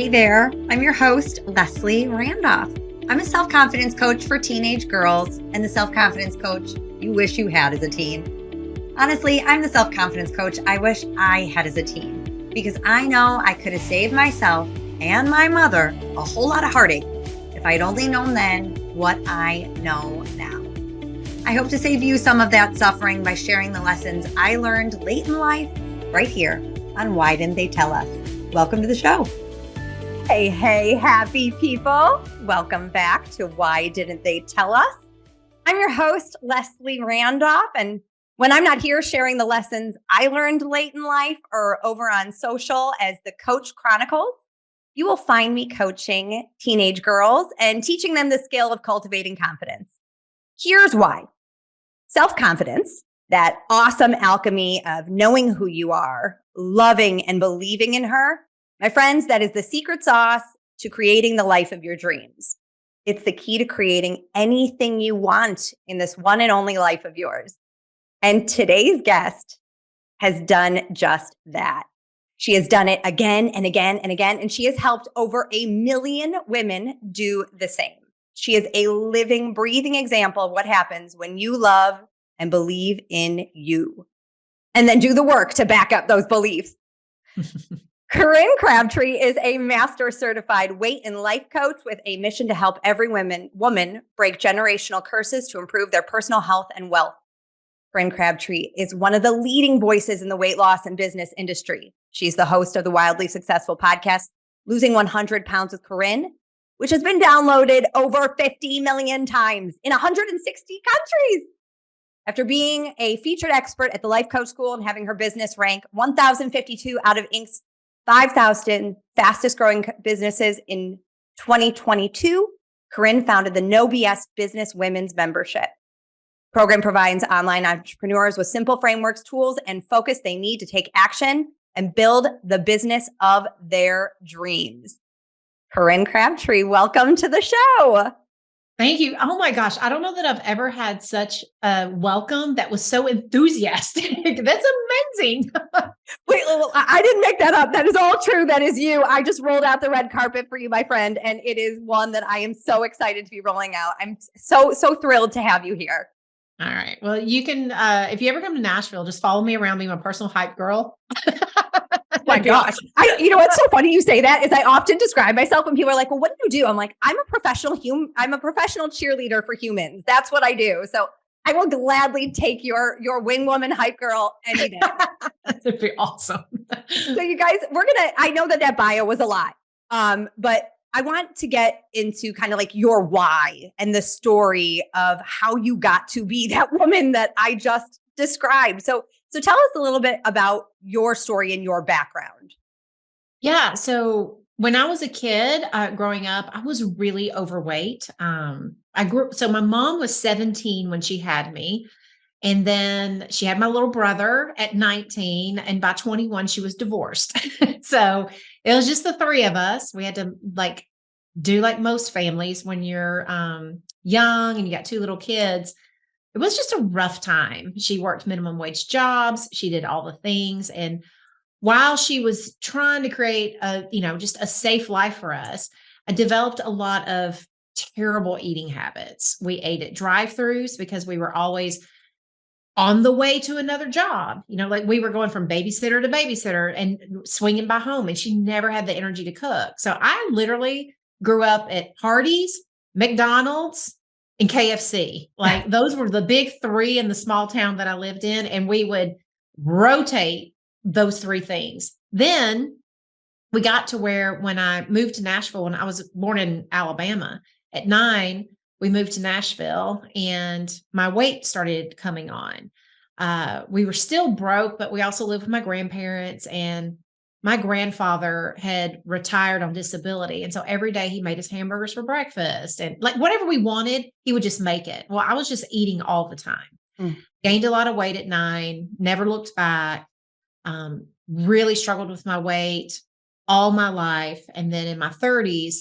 Hey there, I'm your host, Leslie Randolph. I'm a self-confidence coach for teenage girls and the self-confidence coach you wish you had as a teen. Honestly, I'm the self-confidence coach I wish I had as a teen because I know I could have saved myself and my mother a whole lot of heartache if I'd only known then what I know now. I hope to save you some of that suffering by sharing the lessons I learned late in life right here on Why Didn't They Tell Us? Welcome to the show. Hey, happy people. Welcome back to Why Didn't They Tell Us? I'm your host, Leslie Randolph. And when I'm not here sharing the lessons I learned late in life or over on social as the Coach Chronicles, you will find me coaching teenage girls and teaching them the skill of cultivating confidence. Here's why. Self-confidence, that awesome alchemy of knowing who you are, loving and believing in her. My friends, that is the secret sauce to creating the life of your dreams. It's the key to creating anything you want in this one and only life of yours. And today's guest has done just that. She has done it again and again and again, and she has helped over 1 million women do the same. She is a living, breathing example of what happens when you love and believe in you, and then do the work to back up those beliefs. Corinne Crabtree is a master certified weight and life coach with a mission to help every woman break generational curses to improve their personal health and wealth. Corinne Crabtree is one of the leading voices in the weight loss and business industry. She's the host of the wildly successful podcast, Losing 100 Pounds with Corinne, which has been downloaded over 50 million times in 160 countries. After being a featured expert at the Life Coach School and having her business rank 1,052 out of Inc.'s 5,000 fastest growing businesses in 2022, Corinne founded the No BS Business Women's Membership. The program provides online entrepreneurs with simple frameworks, tools, and focus they need to take action and build the business of their dreams. Corinne Crabtree, welcome to the show. Thank you. Oh my gosh. I don't know that I've ever had such a welcome that was so enthusiastic. That's amazing. Wait, I didn't make that up. That is all true. That is you. I just rolled out the red carpet for you, my friend. And it is one that I am so excited to be rolling out. I'm so thrilled to have you here. All right. Well, you can, if you ever come to Nashville, just follow me around, be my personal hype girl. Oh my gosh. You know what's so funny you say that is I often describe myself when people are like, well, what do you do? I'm like, I'm a professional cheerleader for humans. That's what I do. So I will gladly take your wing woman hype girl any day. That'd be awesome. So you guys, I know that bio was a lot. But I want to get into kind of like your why and the story of how you got to be that woman that I just described. So tell us a little bit about your story and your background. Yeah. So when I was a kid growing up, I was really overweight. So my mom was 17 when she had me. And then she had my little brother at 19. And by 21, she was divorced. So it was just the three of us. We had to do like most families when you're young and you got two little kids. It was just a rough time. She worked minimum wage jobs. She did all the things. And while she was trying to create just a safe life for us, I developed a lot of terrible eating habits. We ate at drive-thrus because we were always on the way to another job. Like we were going from babysitter to babysitter and swinging by home, and she never had the energy to cook. So I literally grew up at Hardee's, McDonald's, and KFC. Like those were the big three in the small town that I lived in. And we would rotate those three things. Then we got to where when I moved to Nashville, when I was born in Alabama at 9, we moved to Nashville and my weight started coming on. We were still broke, but we also lived with my grandparents, and my grandfather had retired on disability. And so every day he made us hamburgers for breakfast, and like whatever we wanted, he would just make it. Well, I was just eating all the time. Gained a lot of weight at 9, never looked back, really struggled with my weight all my life. And then in my 30s,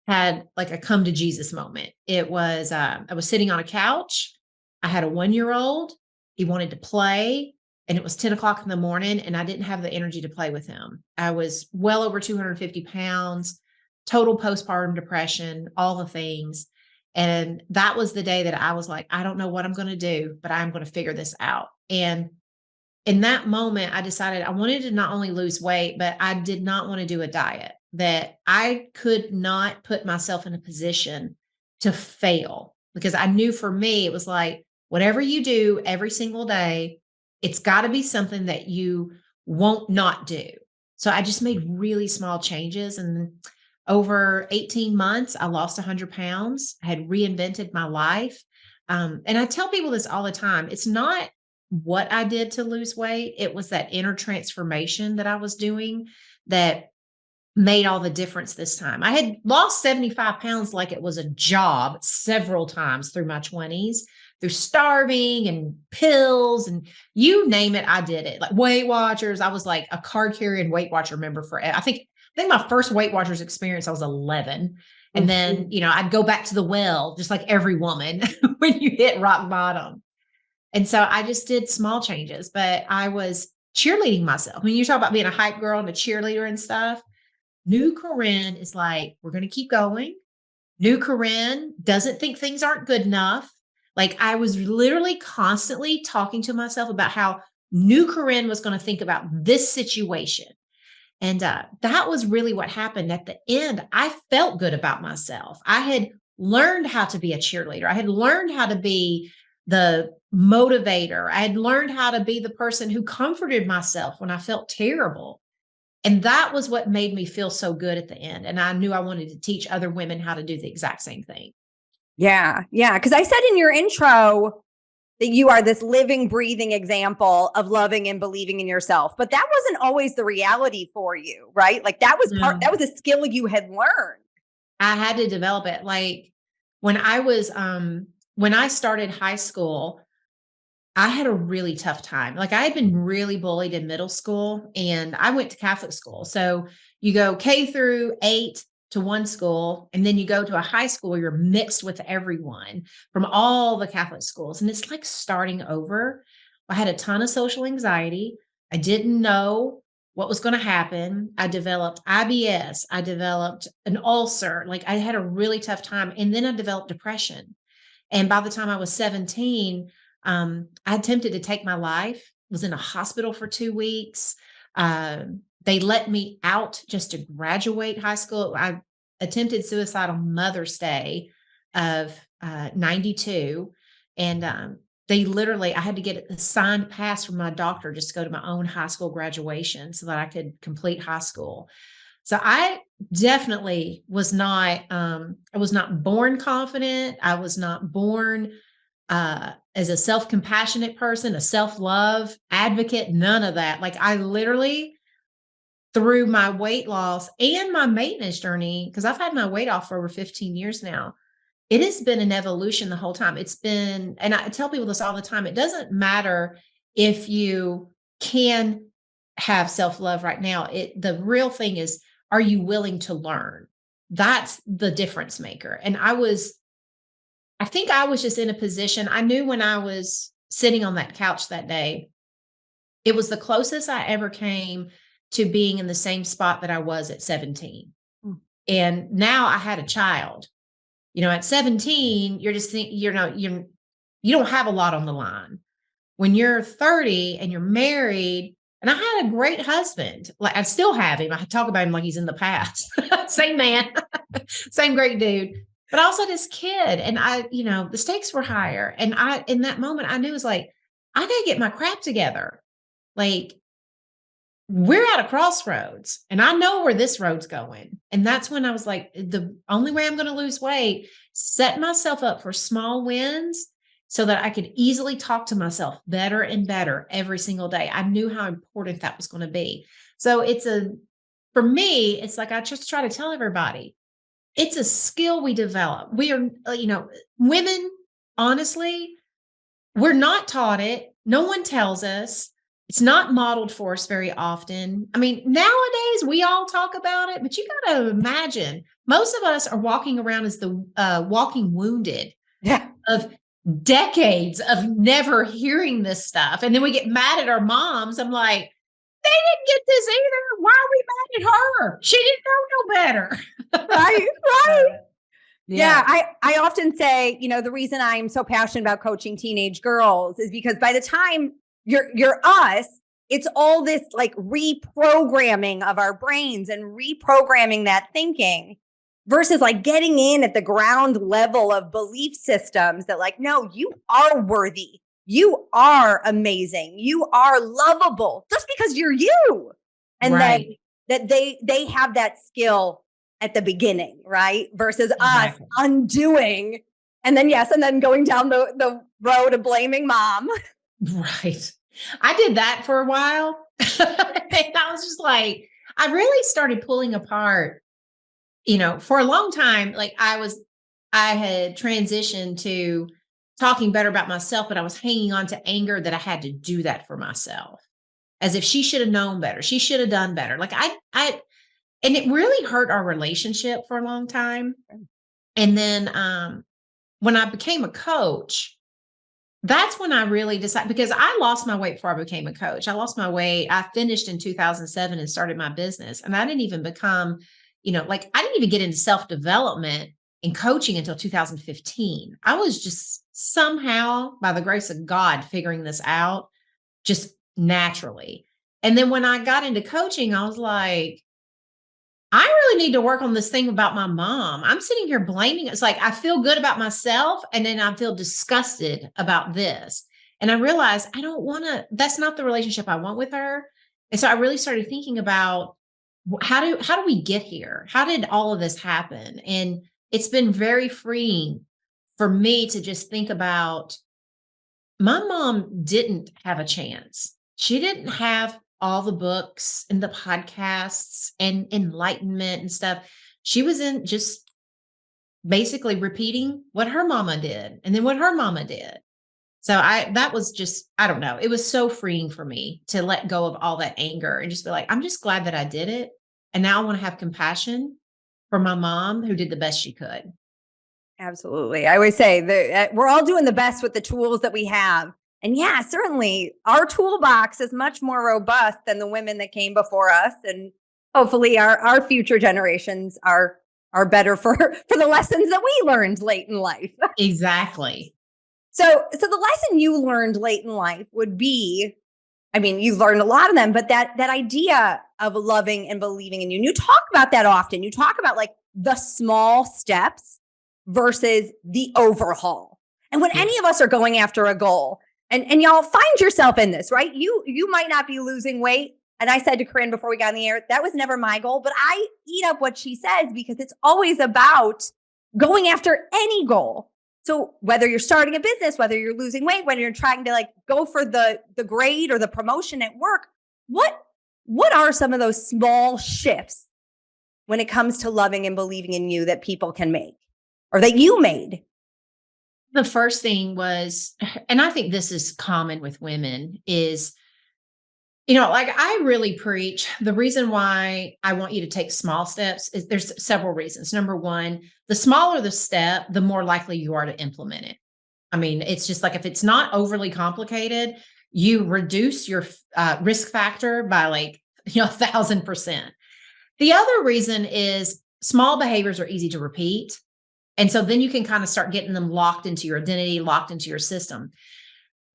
had like a come to Jesus moment. It was, I was sitting on a couch. I had a 1-year-old. He wanted to play. and it was 10 o'clock in the morning and I didn't have the energy to play with him. I was well over 250 pounds, total postpartum depression, all the things. And that was the day that I was like, I don't know what I'm going to do, but I'm going to figure this out. And in that moment, I decided I wanted to not only lose weight, but I did not want to do a diet, that I could not put myself in a position to fail because I knew for me, it was like, whatever you do every single day, it's got to be something that you won't not do. So I just made really small changes. And over 18 months, I lost 100 pounds. I had reinvented my life. And I tell people this all the time. It's not what I did to lose weight. It was that inner transformation that I was doing that made all the difference this time. I had lost 75 pounds like it was a job several times through my 20s, through starving and pills and you name it, I did it. Like Weight Watchers. I was like a card carrying Weight Watcher member for, I think my first Weight Watchers experience, I was 11. And then, I'd go back to the well, just like every woman when you hit rock bottom. And so I just did small changes, but I was cheerleading myself. When you talk about being a hype girl and a cheerleader and stuff, new Corinne is like, we're going to keep going. New Corinne doesn't think things aren't good enough. Like I was literally constantly talking to myself about how new Corinne was going to think about this situation. And that was really what happened at the end. I felt good about myself. I had learned how to be a cheerleader. I had learned how to be the motivator. I had learned how to be the person who comforted myself when I felt terrible. And that was what made me feel so good at the end. And I knew I wanted to teach other women how to do the exact same thing. Yeah. Yeah. Because I said in your intro that you are this living, breathing example of loving and believing in yourself. But that wasn't always the reality for you, right? Like that was that was a skill you had learned. I had to develop it. Like when I started high school, I had a really tough time. Like I had been really bullied in middle school and I went to Catholic school. So you go K through 8 to one school, and then you go to a high school where you're mixed with everyone from all the Catholic schools. And it's like starting over. I had a ton of social anxiety. I didn't know what was going to happen. I developed IBS. I developed an ulcer. Like I had a really tough time. And then I developed depression. And by the time I was 17, I attempted to take my life, was in a hospital for 2 weeks. They let me out just to graduate high school. I attempted suicide on Mother's Day of 92. And I had to get a signed pass from my doctor just to go to my own high school graduation so that I could complete high school. So I definitely was not, I was not born confident. I was not born as a self-compassionate person, a self-love advocate, none of that. Like I literally, through my weight loss and my maintenance journey, because I've had my weight off for over 15 years now, it has been an evolution the whole time. It's been, and I tell people this all the time, it doesn't matter if you can have self-love right now. The real thing is, are you willing to learn? That's the difference maker. And I think I was just in a position, I knew when I was sitting on that couch that day, it was the closest I ever came to being in the same spot that I was at 17. And now I had a child. At 17, you're just thinking, you don't have a lot on the line. When you're 30 and you're married, and I had a great husband, like I still have him. I talk about him like he's in the past. Same man, same great dude. But I also had this kid, and the stakes were higher. And in that moment, I knew it was like, I got to get my crap together. Like, we're at a crossroads and I know where this road's going. And that's when I was like, the only way I'm going to lose weight, set myself up for small wins so that I could easily talk to myself better and better every single day. I knew how important that was going to be. So for me, it's like, I just try to tell everybody, it's a skill we develop. We are, women, honestly, we're not taught it. No one tells us. It's not modeled for us very often. I mean, nowadays we all talk about it, but you got to imagine most of us are walking around as the walking wounded of decades of never hearing this stuff. And then we get mad at our moms. I'm like, they didn't get this either. Why are we mad at her? She didn't know no better. Right, right. Yeah, Yeah. I often say, the reason I'm so passionate about coaching teenage girls is because by the time you're us, it's all this like reprogramming of our brains and reprogramming that thinking versus like getting in at the ground level of belief systems that like, no, you are worthy. You are amazing. You are lovable just because you're you. And Right. that they have that skill at the beginning, right? Versus Exactly. us undoing. And then going down the road of blaming mom. Right. I did that for a while. And I was just like, I really started pulling apart, for a long time. Like I had transitioned to talking better about myself, but I was hanging on to anger that I had to do that for myself as if she should have known better. She should have done better. Like and it really hurt our relationship for a long time. And then, when I became a coach, that's when I really decided, because I lost my weight before I became a coach. I lost my weight. I finished in 2007 and started my business. And I didn't even become, like I didn't even get into self-development and coaching until 2015. I was just somehow, by the grace of God, figuring this out just naturally. And then when I got into coaching, I was like, I really need to work on this thing about my mom. I'm sitting here blaming. It's like I feel good about myself and then I feel disgusted about this. And I realized I don't want to, that's not the relationship I want with her. And so I really started thinking about how do we get here? How did all of this happen? And it's been very freeing for me to just think about my mom didn't have a chance. She didn't have all the books and the podcasts and enlightenment and stuff. She was in just basically repeating what her mama did and then what her mama did. So that was just, I don't know. It was so freeing for me to let go of all that anger and just be like, I'm just glad that I did it. And now I want to have compassion for my mom who did the best she could. Absolutely. I always say that we're all doing the best with the tools that we have. And yeah, certainly our toolbox is much more robust than the women that came before us. And hopefully our future generations are better for the lessons that we learned late in life. Exactly. So the lesson you learned late in life would be, I mean, you learned a lot of them, but that idea of loving and believing in you. And you talk about that often. You talk about like the small steps versus the overhaul. And when any of us are going after a goal, and y'all find yourself in this, right? You might not be losing weight. And I said to Corinne before we got in the air, that was never my goal, but I eat up what she says because it's always about going after any goal. So whether you're starting a business, whether you're losing weight, whether you're trying to like go for the grade or the promotion at work, what are some of those small shifts when it comes to loving and believing in you that people can make or that you made? The first thing was, and I think this is common with women, is, like I really preach the reason why I want you to take small steps is there's several reasons. Number one, the smaller the step, the more likely you are to implement it. I mean, it's just like if it's not overly complicated, you reduce your risk factor by like, 1,000%. The other reason is small behaviors are easy to repeat. And so then you can kind of start getting them locked into your identity, locked into your system.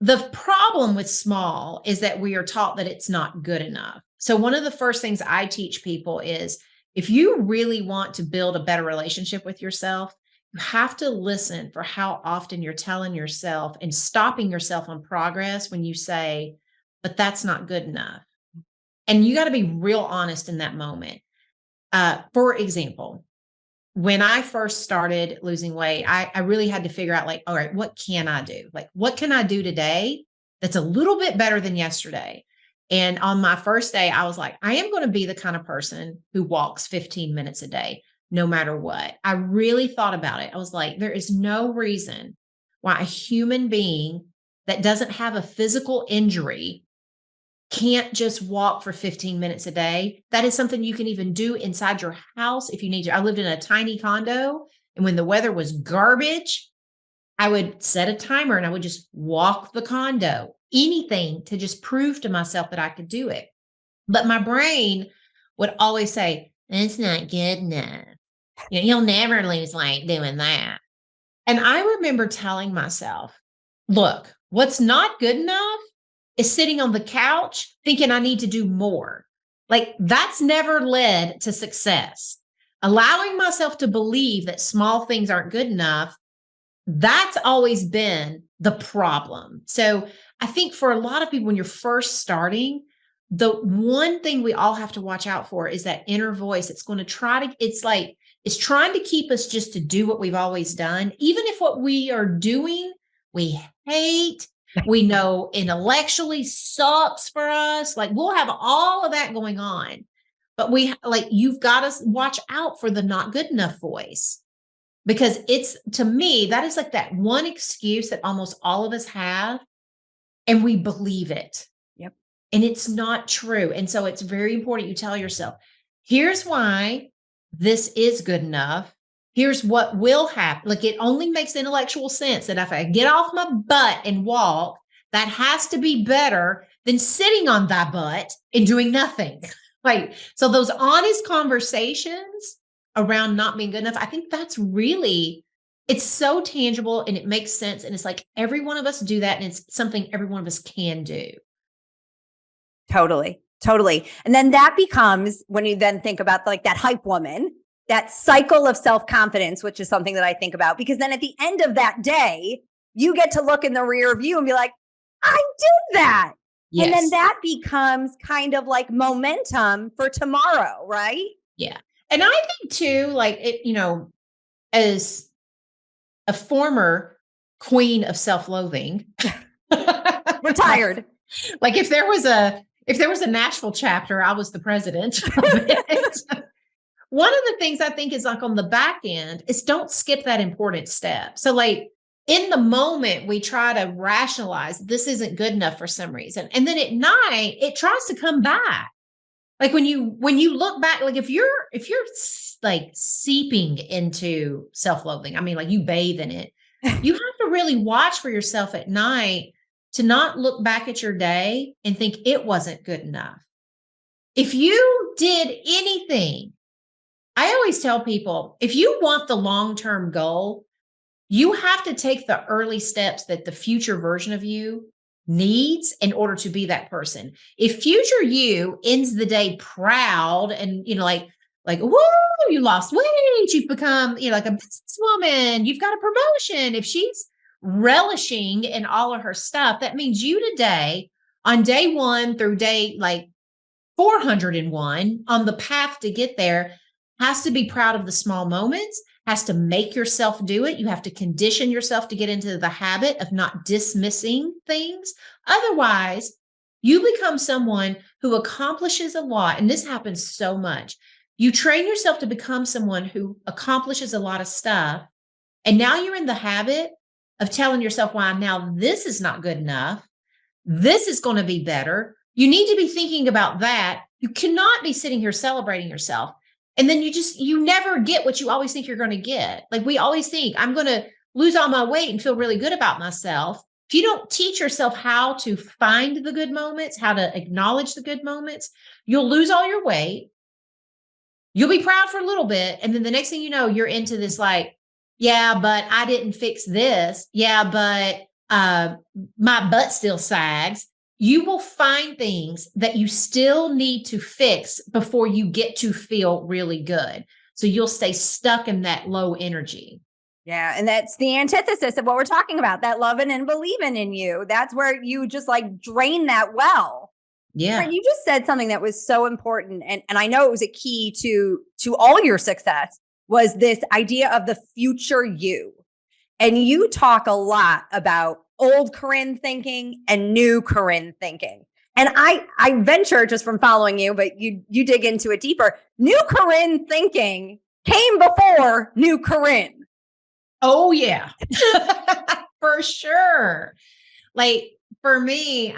The problem with small is that we are taught that it's not good enough. So one of the first things I teach people is if you really want to build a better relationship with yourself, you have to listen for how often you're telling yourself and stopping yourself on progress when you say, but that's not good enough. And you got to be real honest in that moment. For example, when I first started losing weight, I really had to figure out like, all right, what can I do? Like, what can I do today that's a little bit better than yesterday? And on my first day, I was like, I am going to be the kind of person who walks 15 minutes a day, no matter what. I really thought about it. I was like, there is no reason why a human being that doesn't have a physical injury can't just walk for 15 minutes a day. That is something you can even do inside your house if you need to. I lived in a tiny condo, and when the weather was garbage, I would set a timer and I would just walk the condo, anything to just prove to myself that I could do it. But my brain would always say, it's not good enough. You'll never lose weight doing that. And I remember telling myself, look, what's not good enough is sitting on the couch thinking I need to do more. Like that's never led to success. Allowing myself to believe that small things aren't good enough, that's always been the problem. So I think for a lot of people, when you're first starting, the one thing we all have to watch out for is that inner voice. It's going to it's trying to keep us just to do what we've always done, even if what we are doing, we hate, we know intellectually sucks for us. Like we'll have all of that going on, but you've got to watch out for the not good enough voice, because to me, that is like that one excuse that almost all of us have, and we believe it. Yep. And it's not true. And so it's very important you tell yourself, here's why this is good enough. Here's what will happen. Like it only makes intellectual sense that if I get off my butt and walk, that has to be better than sitting on that butt and doing nothing. Like, so those honest conversations around not being good enough, I think that's really, it's so tangible and it makes sense. And it's like every one of us do that. And it's something every one of us can do. Totally. And then that becomes, when you then think about like that hype woman, that cycle of self-confidence, which is something that I think about, because then at the end of that day, you get to look in the rear view and be like, I did that. Yes. And then that becomes kind of like momentum for tomorrow, right? Yeah. And I think too, like it, as a former queen of self-loathing, retired. Like if there was a Nashville chapter, I was the president of it. One of the things I think is like on the back end is don't skip that important step. So like in the moment, we try to rationalize this isn't good enough for some reason. And then at night, it tries to come back. Like when you look back, like if you're like seeping into self-loathing, I mean, like you bathe in it, you have to really watch for yourself at night to not look back at your day and think it wasn't good enough. If you did anything, I always tell people, if you want the long-term goal, you have to take the early steps that the future version of you needs in order to be that person. If future you ends the day proud and, like, woo, you lost weight, you've become, like a businesswoman, you've got a promotion. If she's relishing in all of her stuff, that means you today, on day 1 through day like 401 on the path to get there, has to be proud of the small moments, has to make yourself do it. You have to condition yourself to get into the habit of not dismissing things. Otherwise, you become someone who accomplishes a lot. And this happens so much. You train yourself to become someone who accomplishes a lot of stuff. And now you're in the habit of telling yourself, why now this is not good enough. This is going to be better. You need to be thinking about that. You cannot be sitting here celebrating yourself. And then you never get what you always think you're going to get. Like we always think I'm going to lose all my weight and feel really good about myself. If you don't teach yourself how to find the good moments, how to acknowledge the good moments, you'll lose all your weight. You'll be proud for a little bit. And then the next thing you know, you're into this like, yeah, but I didn't fix this. Yeah, but my butt still sags. You will find things that you still need to fix before you get to feel really good. So you'll stay stuck in that low energy. Yeah. And that's the antithesis of what we're talking about, that loving and believing in you. That's where you just like drain that well. Yeah. And you just said something that was so important. And I know it was a key to all your success, was this idea of the future you. And you talk a lot about old Corinne thinking and new Corinne thinking. And I venture just from following you, but you dig into it deeper. New Corinne thinking came before new Corinne. Oh yeah, for sure. Like for me,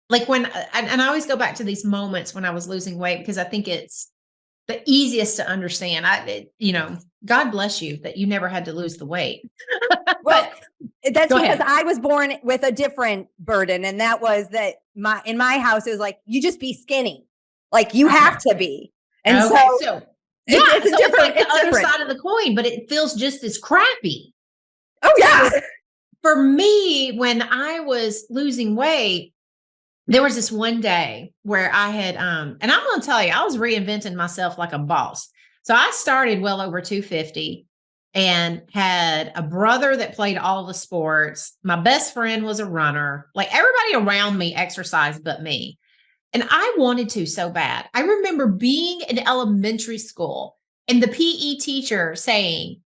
like when, and I always go back to these moments when I was losing weight, because I think it's the easiest to understand. God bless you that you never had to lose the weight. Well, that's go because ahead. I was born with a different burden. And that was that in my house, it was like, you just be skinny. Like you have to be. And so it's so different, it's like the other different side of the coin, but it feels just as crappy. Oh yeah. So for me, when I was losing weight, there was this one day where I had, and I'm going to tell you, I was reinventing myself like a boss. So I started well over 250 and had a brother that played all the sports. My best friend was a runner. Like everybody around me exercised but me. And I wanted to so bad. I remember being in elementary school and the PE teacher saying,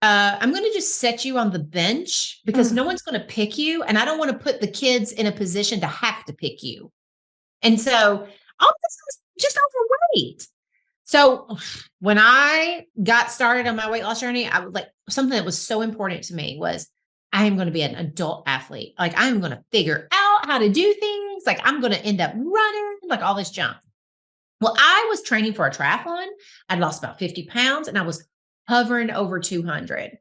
I'm going to just set you on the bench because no one's going to pick you. And I don't want to put the kids in a position to have to pick you. And so all this was just overweight. So when I got started on my weight loss journey, I was like, something that was so important to me was I am going to be an adult athlete. Like I'm going to figure out how to do things. Like I'm going to end up running, like all this junk. Well, I was training for a triathlon. I'd lost about 50 pounds and I was hovering over 200.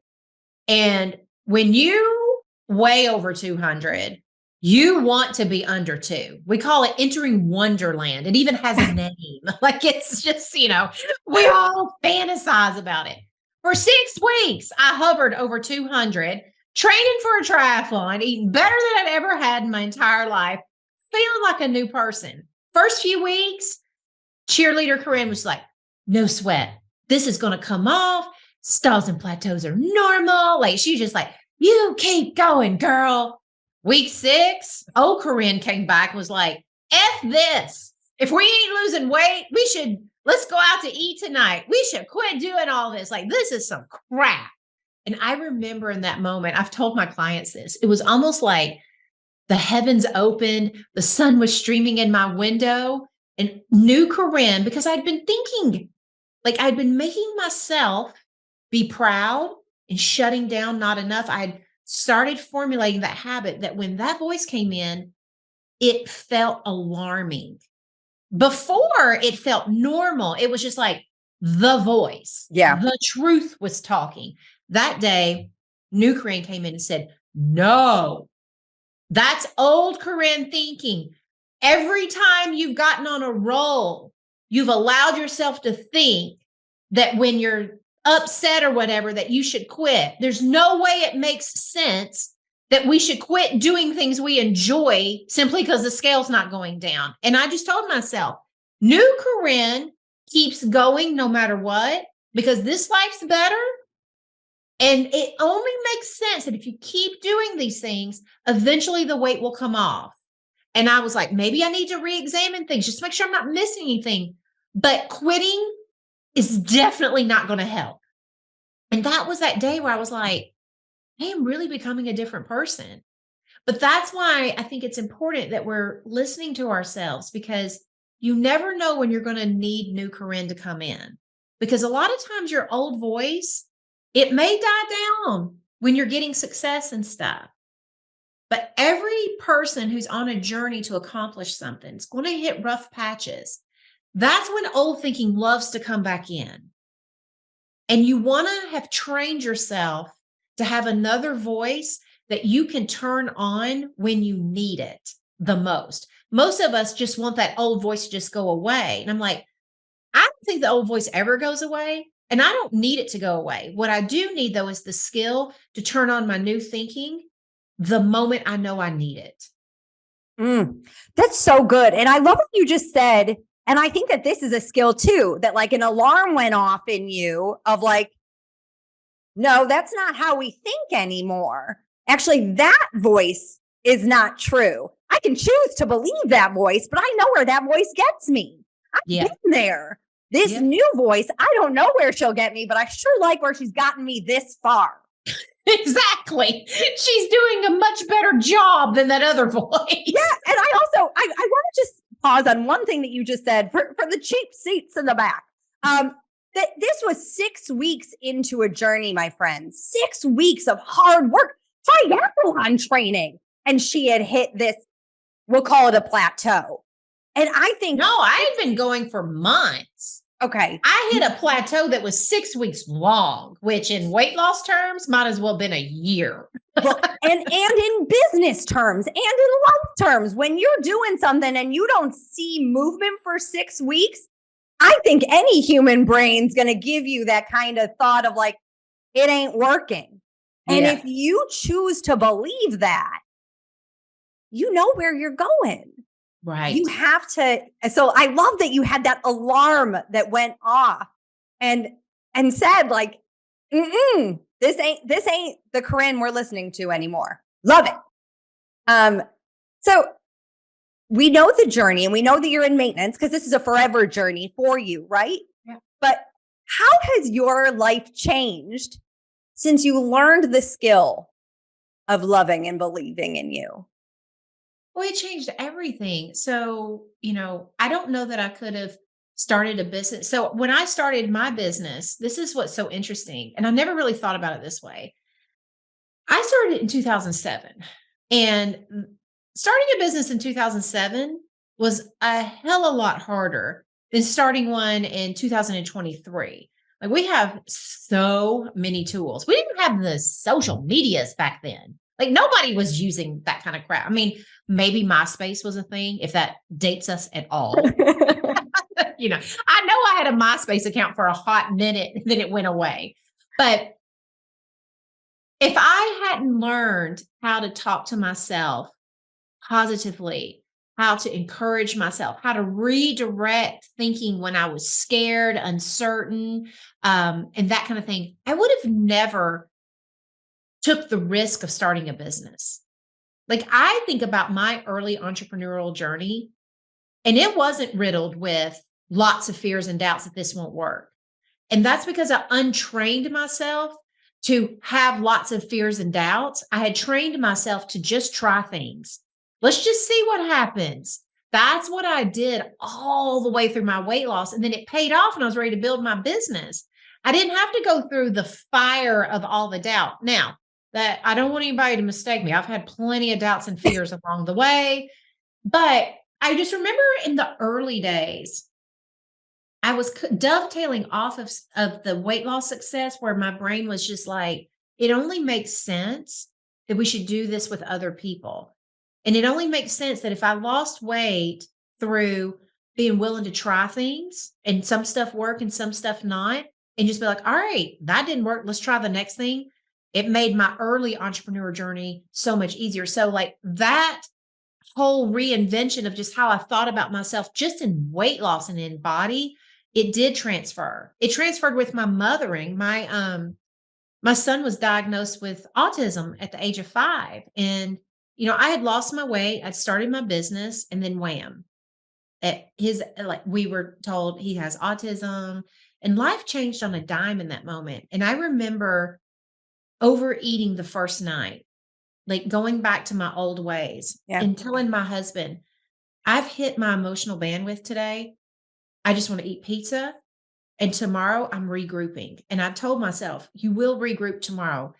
And when you weigh over 200, you want to be under 2. We call it entering Wonderland. It even has a name. Like it's just, we all fantasize about it. For 6 weeks, I hovered over 200, training for a triathlon, eating better than I'd ever had in my entire life, feeling like a new person. First few weeks, cheerleader Corinne was like, no sweat. This is going to come off. Stalls and plateaus are normal. Like she's just like, you keep going, girl. Week 6, old Corinne came back and was like, F this. If we ain't losing weight, let's go out to eat tonight. We should quit doing all this. Like, this is some crap. And I remember in that moment, I've told my clients this, it was almost like the heavens opened, the sun was streaming in my window, and new Corinne, because I'd been thinking, like I'd been making myself be proud and shutting down not enough. I'd started formulating that habit that when that voice came in, it felt alarming. Before it felt normal. It was just like the voice. Yeah. The truth was talking. That day, new Corinne came in and said, no, that's old Corinne thinking. Every time you've gotten on a roll, you've allowed yourself to think that when you're upset or whatever, that you should quit. There's no way it makes sense that we should quit doing things we enjoy simply because the scale's not going down. And I just told myself, new Corinne keeps going no matter what, because this life's better. And it only makes sense that if you keep doing these things, eventually the weight will come off. And I was like, maybe I need to re-examine things, just to make sure I'm not missing anything. But quitting is definitely not going to help. And that was that day where I was like, I am really becoming a different person. But that's why I think it's important that we're listening to ourselves, because you never know when you're going to need new Corinne to come in. Because a lot of times your old voice, it may die down when you're getting success and stuff. But every person who's on a journey to accomplish something is going to hit rough patches. That's when old thinking loves to come back in. And you want to have trained yourself to have another voice that you can turn on when you need it the most. Most of us just want that old voice to just go away. And I'm like, I don't think the old voice ever goes away. And I don't need it to go away. What I do need, though, is the skill to turn on my new thinking the moment I know I need it. That's so good. And I love what you just said. And I think that this is a skill too, that like an alarm went off in you of like, no, that's not how we think anymore. Actually, that voice is not true. I can choose to believe that voice, but I know where that voice gets me. I've been there. This new voice, I don't know where she'll get me, but I sure like where she's gotten me this far. Exactly. She's doing a much better job than that other voice. Yeah. And I also, I want to just pause on one thing that you just said for the cheap seats in the back. That this was 6 weeks into a journey, my friends, 6 weeks of hard work, triathlon training. And she had hit this, we'll call it a plateau. And I think, no, I had been going for months. Okay. I hit a plateau that was 6 weeks long, which in weight loss terms might as well have been a year. Well, and in business terms and in life terms, when you're doing something and you don't see movement for 6 weeks, I think any human brain's going to give you that kind of thought of like, it ain't working. And if you choose to believe that, you know where you're going. Right. You have to. So I love that you had that alarm that went off and said like, this ain't the Corinne we're listening to anymore. Love it. So we know the journey and we know that you're in maintenance because this is a forever journey for you, right? Yeah. But how has your life changed since you learned the skill of loving and believing in you? Well, it changed everything. So, I don't know that I could have started a business. So when I started my business, this is what's so interesting. And I never really thought about it this way. I started it in 2007, and starting a business in 2007 was a hell of a lot harder than starting one in 2023. Like, we have so many tools. We didn't have the social medias back then. Like, nobody was using that kind of crap. I mean, maybe MySpace was a thing, if that dates us at all. I know I had a MySpace account for a hot minute, then it went away. But if I hadn't learned how to talk to myself positively, how to encourage myself, how to redirect thinking when I was scared, uncertain, and that kind of thing, I would have never took the risk of starting a business. Like, I think about my early entrepreneurial journey, and it wasn't riddled with lots of fears and doubts that this won't work. And that's because I untrained myself to have lots of fears and doubts. I had trained myself to just try things. Let's just see what happens. That's what I did all the way through my weight loss. And then it paid off and I was ready to build my business. I didn't have to go through the fire of all the doubt. Now, that I don't want anybody to mistake me. I've had plenty of doubts and fears along the way, but I just remember in the early days, I was dovetailing off of the weight loss success where my brain was just like, it only makes sense that we should do this with other people. And it only makes sense that if I lost weight through being willing to try things and some stuff work and some stuff not, and just be like, all right, that didn't work. Let's try the next thing. It made my early entrepreneur journey so much easier. So like that whole reinvention of just how I thought about myself just in weight loss and in body, it did transfer. It transferred with my mothering. My son was diagnosed with autism at the age of 5. And, I had lost my weight. I'd started my business and then wham. We were told he has autism, and life changed on a dime in that moment. And I remember overeating the first night, like going back to my old ways and telling my husband, I've hit my emotional bandwidth today. I just want to eat pizza. And tomorrow I'm regrouping. And I told myself, you will regroup tomorrow.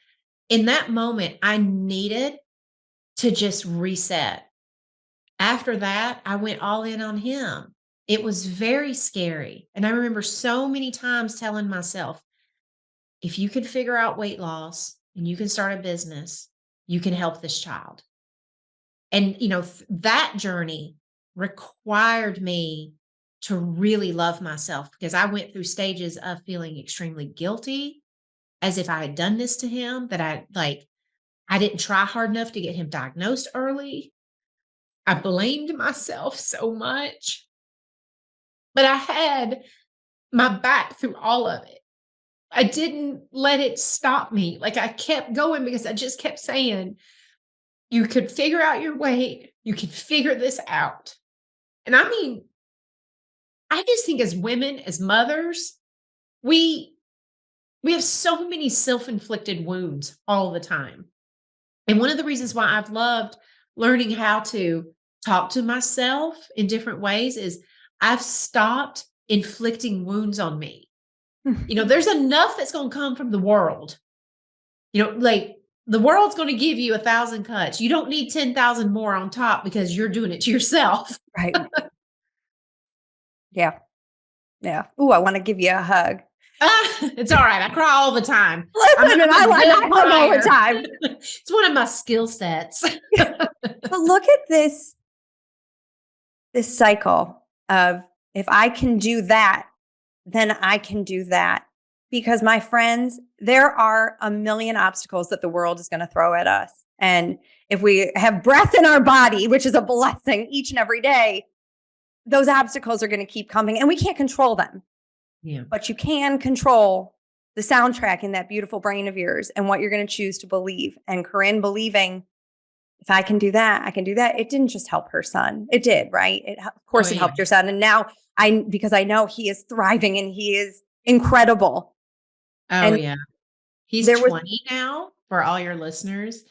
In that moment, I needed to just reset. After that, I went all in on him. It was very scary. And I remember so many times telling myself, if you can figure out weight loss and you can start a business, you can help this child. And, that journey required me to really love myself, because I went through stages of feeling extremely guilty, as if I had done this to him, that I didn't try hard enough to get him diagnosed early. I blamed myself so much, but I had my back through all of it. I didn't let it stop me. Like, I kept going because I just kept saying, you could figure out your weight. You can figure this out. And I mean, I just think as women, as mothers, we have so many self-inflicted wounds all the time. And one of the reasons why I've loved learning how to talk to myself in different ways is I've stopped inflicting wounds on me. There's enough that's going to come from the world. Like, the world's going to give you 1,000 cuts. You don't need 10,000 more on top because you're doing it to yourself. Right. Yeah. Yeah. Ooh, I want to give you a hug. It's all right. I cry all the time. Listen, and I hug all the time. It's one of my skill sets. But look at this cycle of, if I can do that, then I can do that. Because my friends, there are a million obstacles that the world is going to throw at us. And if we have breath in our body, which is a blessing each and every day, those obstacles are going to keep coming and we can't control them. Yeah. But you can control the soundtrack in that beautiful brain of yours and what you're going to choose to believe. And Corinne believing, if I can do that, I can do that. It didn't just help her son. It did, right? Of course it helped your son. And now because I know he is thriving and he is incredible. Oh, yeah. He's 20 now, for all your listeners.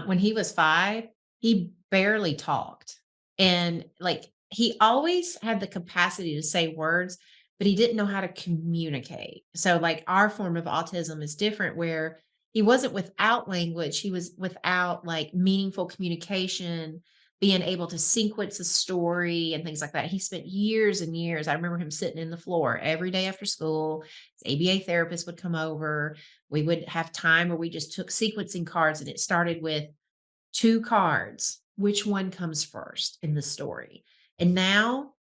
When he was 5, he barely talked. And like, he always had the capacity to say words, but he didn't know how to communicate. So like, our form of autism is different, where he wasn't without language. He was without like meaningful communication, being able to sequence a story and things like that. He spent years and years. I remember him sitting in the floor every day after school. His ABA therapist would come over. We would have time where we just took sequencing cards, and it started with 2 cards. Which one comes first in the story? And now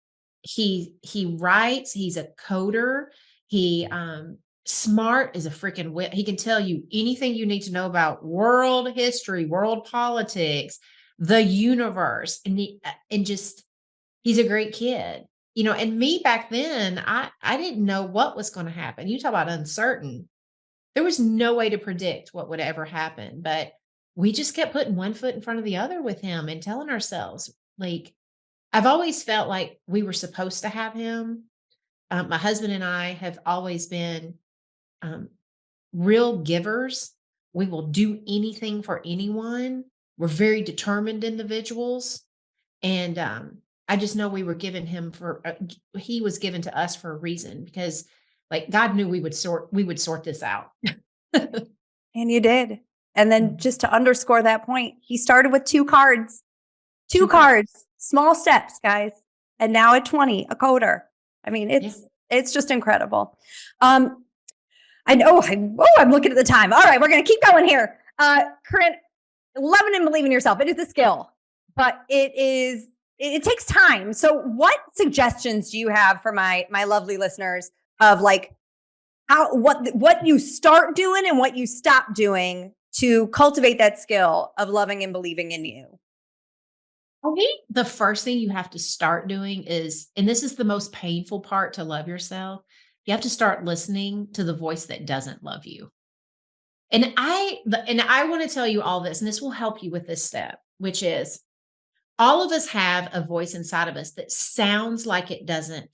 he writes, he's a coder. He smart as a freaking whip. He can tell you anything you need to know about world history, world politics, the universe, and just, he's a great kid. You know, and me back then, I didn't know what was going to happen. You talk about uncertain. There was no way to predict what would ever happen, but we just kept putting one foot in front of the other with him and telling ourselves, like, I've always felt like we were supposed to have him. My husband and I have always been real givers. We will do anything for anyone. We're very determined individuals. And I just know we were given him he was given to us for a reason, because like God knew we would sort this out. And you did. And then just to underscore that point, he started with 2 cards, 2 cards, small steps, guys. And now at 20, a coder. I mean, it's just incredible. I know. I'm looking at the time. All right, we're going to keep going here. Corinne, loving and believing in yourself. It is a skill, but it takes time. So what suggestions do you have for my lovely listeners of like what you start doing and what you stop doing to cultivate that skill of loving and believing in you? I think the first thing you have to start doing is, and this is the most painful part to love yourself, you have to start listening to the voice that doesn't love you. And I want to tell you all this, and this will help you with this step, which is, all of us have a voice inside of us that sounds like it doesn't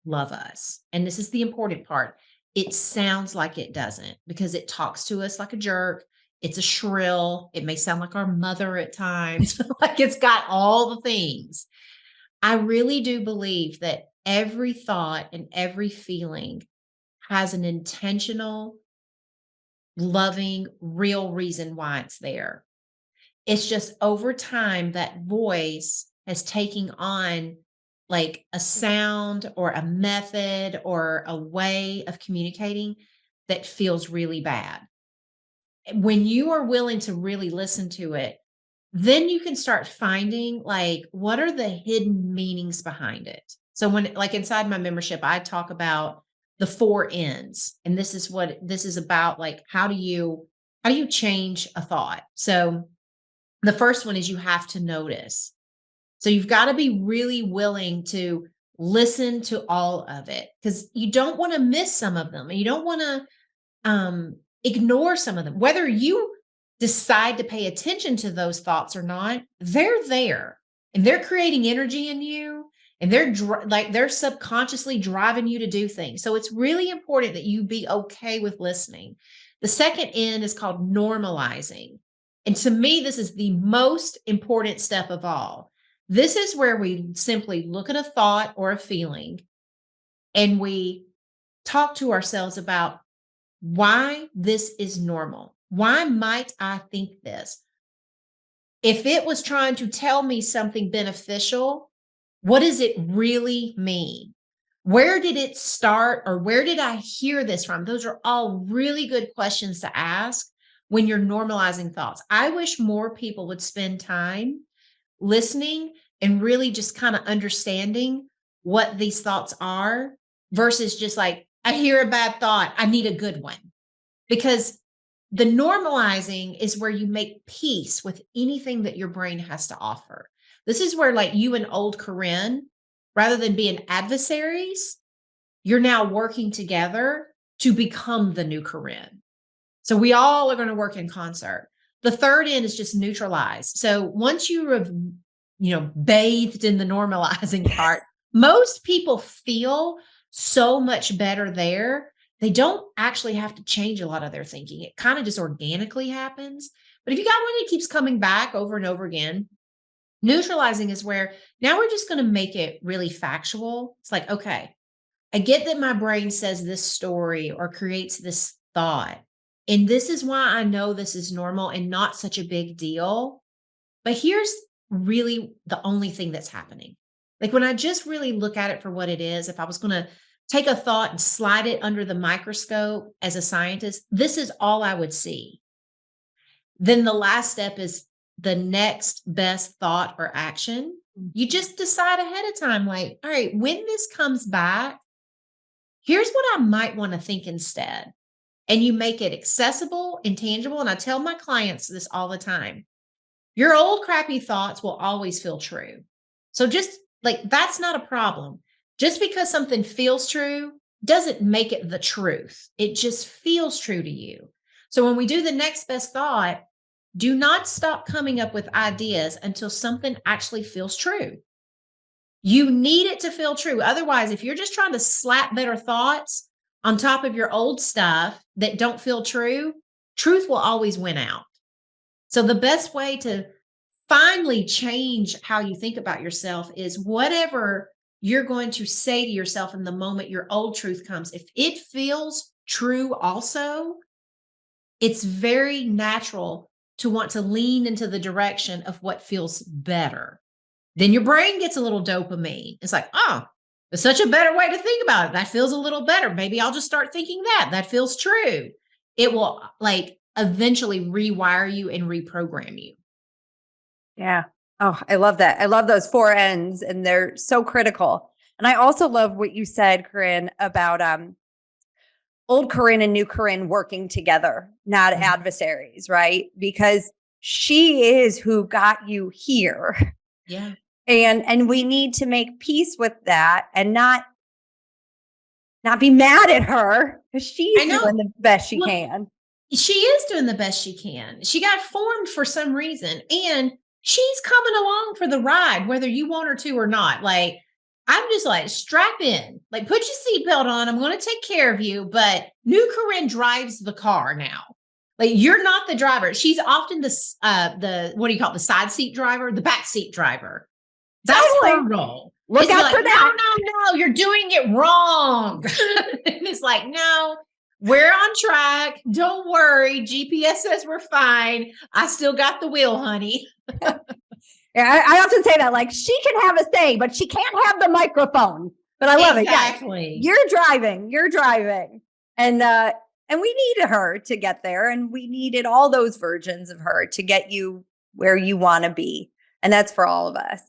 love us. And this is the important part. It sounds like it doesn't, because it talks to us like a jerk. It's a shrill. It may sound like our mother at times. Like, it's got all the things. I really do believe that every thought and every feeling has an intentional, loving, real reason why it's there. It's just over time that voice has taken on like a sound or a method or a way of communicating that feels really bad. When you are willing to really listen to it, then you can start finding like, what are the hidden meanings behind it? So when, like inside my membership, I talk about the 4 N's, and this is what this is about. Like, how do you change a thought? So the first one is, you have to notice. So you've got to be really willing to listen to all of it, because you don't want to miss some of them, and you don't want to ignore some of them. Whether you decide to pay attention to those thoughts or not, they're there, and they're creating energy in you, and they're subconsciously driving you to do things. So it's really important that you be okay with listening. The second N is called normalizing. And to me, this is the most important step of all. This is where we simply look at a thought or a feeling, and we talk to ourselves about why this is normal. Why might I think this? If it was trying to tell me something beneficial, what does it really mean? Where did it start, or where did I hear this from? Those are all really good questions to ask when you're normalizing thoughts. I wish more people would spend time listening and really just kind of understanding what these thoughts are versus just like, I hear a bad thought, I need a good one. Because the normalizing is where you make peace with anything that your brain has to offer. This is where, like, you and old Corinne, rather than being adversaries, you're now working together to become the new Corinne. So we all are going to work in concert. The third end is just neutralize. So once you have, bathed in the normalizing part, most people feel so much better there. They don't actually have to change a lot of their thinking. It kind of just organically happens. But if you got one that keeps coming back over and over again, neutralizing is where now we're just going to make it really factual. It's like, okay, I get that my brain says this story or creates this thought. And this is why I know this is normal and not such a big deal. But here's really the only thing that's happening. Like, when I just really look at it for what it is, if I was going to take a thought and slide it under the microscope as a scientist, this is all I would see. Then the last step is the next best thought or action. You just decide ahead of time, like, all right, when this comes back, here's what I might want to think instead. And you make it accessible and tangible. And I tell my clients this all the time. Your old crappy thoughts will always feel true. So just like, that's not a problem. Just because something feels true doesn't make it the truth. It just feels true to you. So when we do the next best thought, do not stop coming up with ideas until something actually feels true. You need it to feel true. Otherwise, if you're just trying to slap better thoughts on top of your old stuff that don't feel true, truth will always win out. So the best way to finally change how you think about yourself is whatever you're going to say to yourself in the moment your old truth comes. If it feels true also, it's very natural to want to lean into the direction of what feels better. Then your brain gets a little dopamine. It's like, oh, there's such a better way to think about it. That feels a little better. Maybe I'll just start thinking that. That feels true. It will, like, eventually rewire you and reprogram you. Yeah. Oh, I love that. I love those four ends, and they're so critical. And I also love what you said, Corinne, about old Corinne and new Corinne working together, not adversaries, right? Because she is who got you here. Yeah. And we need to make peace with that and not be mad at her, because she's doing the best she can. She is doing the best she can. She got formed for some reason, and she's coming along for the ride, whether you want her to or not. Like, I'm just like, strap in, like, put your seatbelt on. I'm going to take care of you. But new Corinne drives the car now. Like, you're not the driver. She's often the what do you call it? The side seat driver, the back seat driver. That's her role. Look out for that. No, you're doing it wrong. And it's like, no, we're on track. Don't worry. GPS says we're fine. I still got the wheel, honey. Yeah, I often say that, like, she can have a say, but she can't have the microphone. But I love it. Exactly. Yeah, you're driving. And we needed her to get there, and we needed all those versions of her to get you where you want to be. And that's for all of us.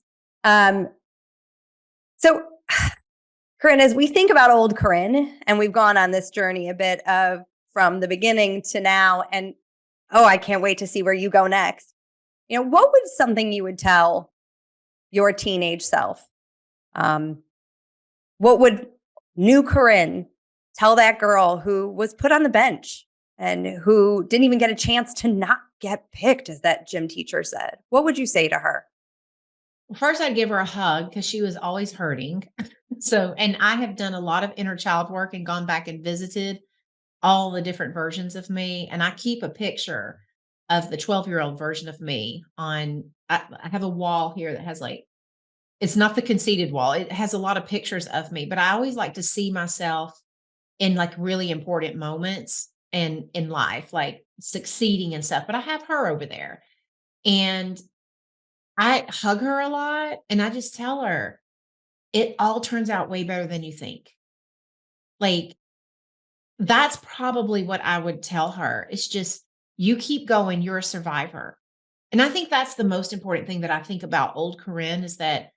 So, Corinne, as we think about old Corinne, and we've gone on this journey a bit of from the beginning to now, and I can't wait to see where you go next. What would something you would tell your teenage self? What would new Corinne tell that girl who was put on the bench and who didn't even get a chance to not get picked, as that gym teacher said? What would you say to her? First, I'd give her a hug, because she was always hurting. And I have done a lot of inner child work and gone back and visited all the different versions of me. And I keep a picture of the 12-year-old version of me I have a wall here that has, like, it's not the conceited wall. It has a lot of pictures of me, but I always like to see myself in, like, really important moments and in life, like succeeding and stuff. But I have her over there, and I hug her a lot, and I just tell her, it all turns out way better than you think. Like, that's probably what I would tell her. It's just, you keep going, you're a survivor. And I think that's the most important thing that I think about old Corinne is that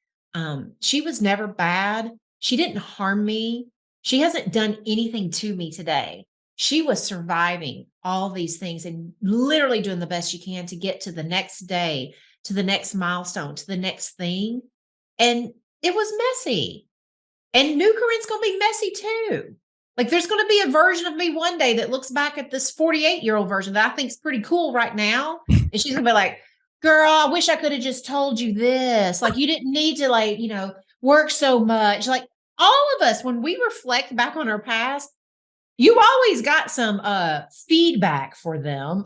she was never bad. She didn't harm me. She hasn't done anything to me today. She was surviving all these things and literally doing the best she can to get to the next day, to the next milestone, to the next thing. And it was messy. And new Corinne's going to be messy too. Like, there's going to be a version of me one day that looks back at this 48-year-old version that I think is pretty cool right now. And she's going to be like, girl, I wish I could have just told you this. Like, you didn't need to, like, work so much. Like, all of us, when we reflect back on our past, you always got some feedback for them.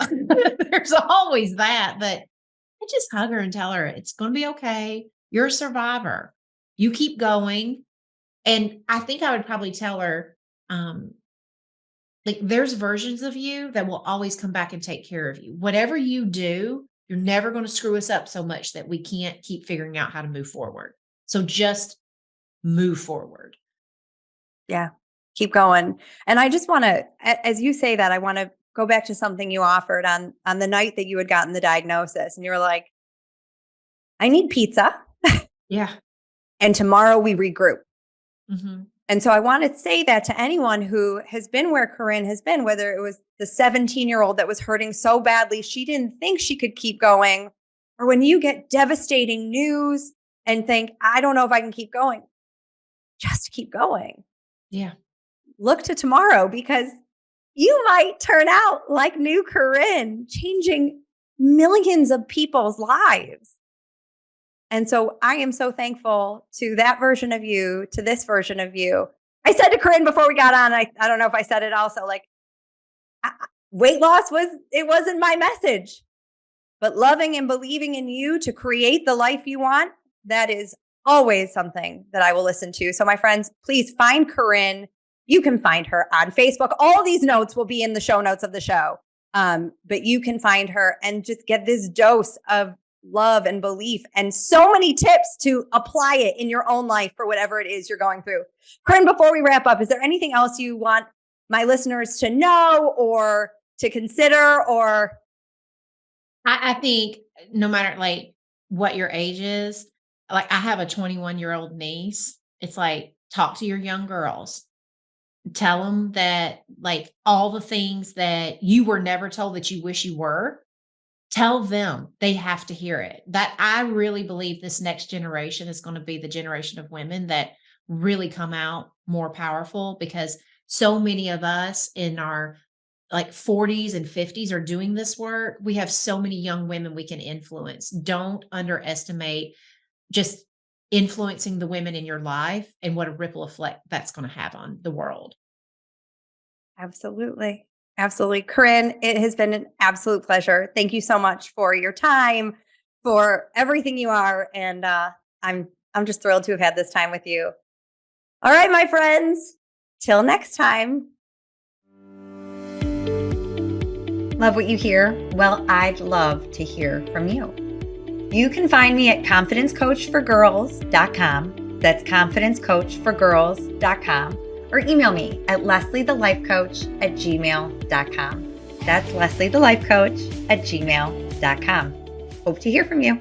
There's always that. But I just hug her and tell her it's going to be okay. You're a survivor. You keep going. And I think I would probably tell her, like, there's versions of you that will always come back and take care of you. Whatever you do, you're never going to screw us up so much that we can't keep figuring out how to move forward. So just move forward. Yeah. Keep going. And I just want to, as you say that, I want to go back to something you offered on the night that you had gotten the diagnosis, and you were like, I need pizza. Yeah. And tomorrow we regroup. Mm-hmm. And so I want to say that to anyone who has been where Corinne has been, whether it was the 17-year-old that was hurting so badly, she didn't think she could keep going, or when you get devastating news and think, I don't know if I can keep going, just keep going. Yeah. Look to tomorrow, because you might turn out like new Corinne, changing millions of people's lives. And so I am so thankful to that version of you, to this version of you. I said to Corinne before we got on, I don't know if I said it also, like, weight loss wasn't my message, but loving and believing in you to create the life you want, that is always something that I will listen to. So my friends, please find Corinne. You can find her on Facebook. All these notes will be in the show notes of the show. But you can find her and just get this dose of love and belief and so many tips to apply it in your own life for whatever it is you're going through. Corinne, before we wrap up, is there anything else you want my listeners to know or to consider? Or I think no matter like what your age is, like, I have a 21-year-old niece. It's like, talk to your young girls. Tell them that, like, all the things that you were never told that you wish you were, tell them. They have to hear it. That I really believe this next generation is going to be the generation of women that really come out more powerful, because so many of us in our like 40s and 50s are doing this work. We have so many young women we can influence. Don't underestimate just influencing the women in your life and what a ripple effect that's going to have on the world. Absolutely. Absolutely. Corinne, it has been an absolute pleasure. Thank you so much for your time, for everything you are. And I'm just thrilled to have had this time with you. All right, my friends, till next time. Love what you hear? Well, I'd love to hear from you. You can find me at confidencecoachforgirls.com. That's confidencecoachforgirls.com. Or email me at lesliethelifecoach@gmail.com. That's lesliethelifecoach@gmail.com. Hope to hear from you.